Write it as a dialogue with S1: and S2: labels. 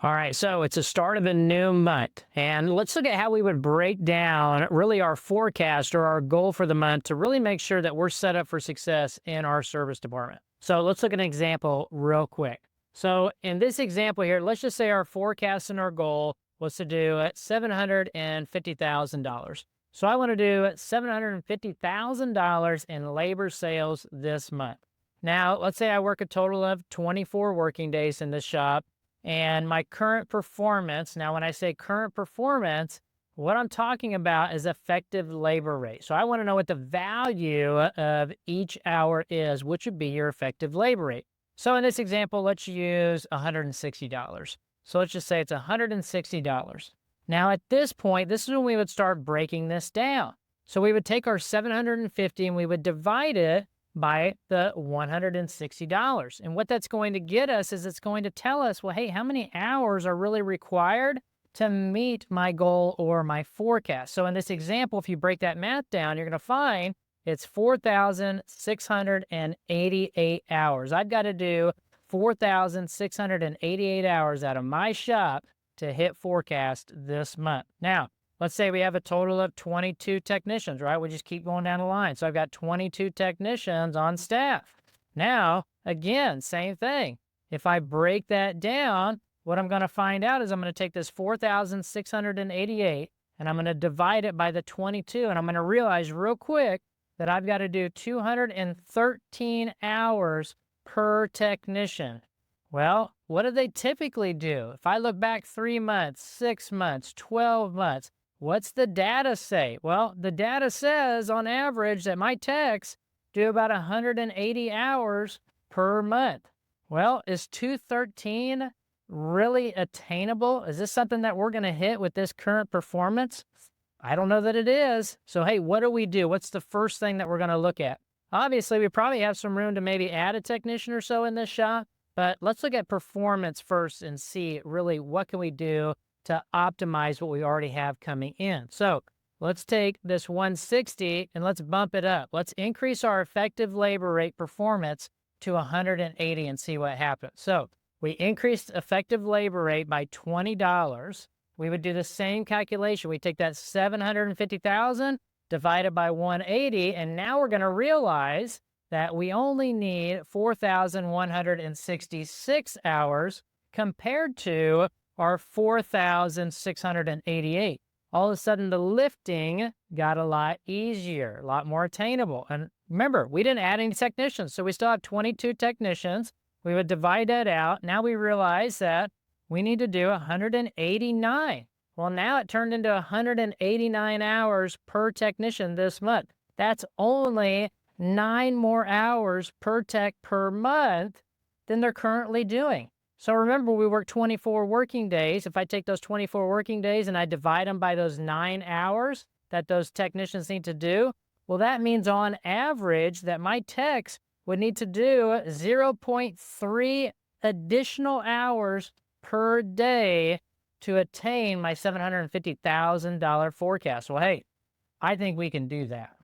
S1: All right, so it's the start of a new month, and let's look at how we would break down really our forecast or our goal for the month to really make sure that we're set up for success in our service department. So let's look at an example real quick. So in this example here, let's just say our forecast and our goal was to do $750,000. So I want to do $750,000 in labor sales this month. Now, let's say I work a total of 24 working days in this shop and my current performance. Now, when I say current performance, what I'm talking about is effective labor rate. So I want to know what the value of each hour is, which would be your effective labor rate. So in this example, let's use $160. So let's just say it's $160. Now at this point, this is when we would start breaking this down. So we would take our 750 and we would divide it by the $160. And what that's going to get us is it's going to tell us, well, hey, how many hours are really required to meet my goal or my forecast? So in this example, if you break that math down, you're going to find it's 4,688 hours. I've got to do 4,688 hours out of my shop to hit forecast this month. Now, let's say we have a total of 22 technicians, right? We just keep going down the line. So I've got 22 technicians on staff. Now, again, same thing. If I break that down, what I'm going to find out is I'm going to take this 4,688 and I'm going to divide it by the 22. And I'm going to realize real quick that I've got to do 213 hours per technician. Well, what do they typically do? If I look back 3 months, 6 months, 12 months, what's the data say? Well, the data says on average that my techs do about 180 hours per month. Well, is 213 really attainable? Is this something that we're going to hit with this current performance? I don't know that it is. So, hey, what do we do? What's the first thing that we're going to look at? Obviously, we probably have some room to maybe add a technician or so in this shop, but let's look at performance first and see really what can we do to optimize what we already have coming in. So let's take this 160 and let's bump it up. Let's increase our effective labor rate performance to 180 and see what happens. So we increased effective labor rate by $20. We would do the same calculation. We take that 750,000 divided by 180, and now we're going to realize that we only need 4,166 hours compared to our 4,688. All of a sudden, the lifting got a lot easier, a lot more attainable. And remember, we didn't add any technicians, so we still have 22 technicians. We would divide that out. Now we realize that we need to do 189. Well, now it turned into 189 hours per technician this month. That's only 9 more hours per tech per month than they're currently doing. So remember, we work 24 working days. If I take those 24 working days and I divide them by those 9 hours that those technicians need to do, well, that means on average that my techs would need to do 0.3 additional hours per day to attain my $750,000 forecast. Well, hey, I think we can do that.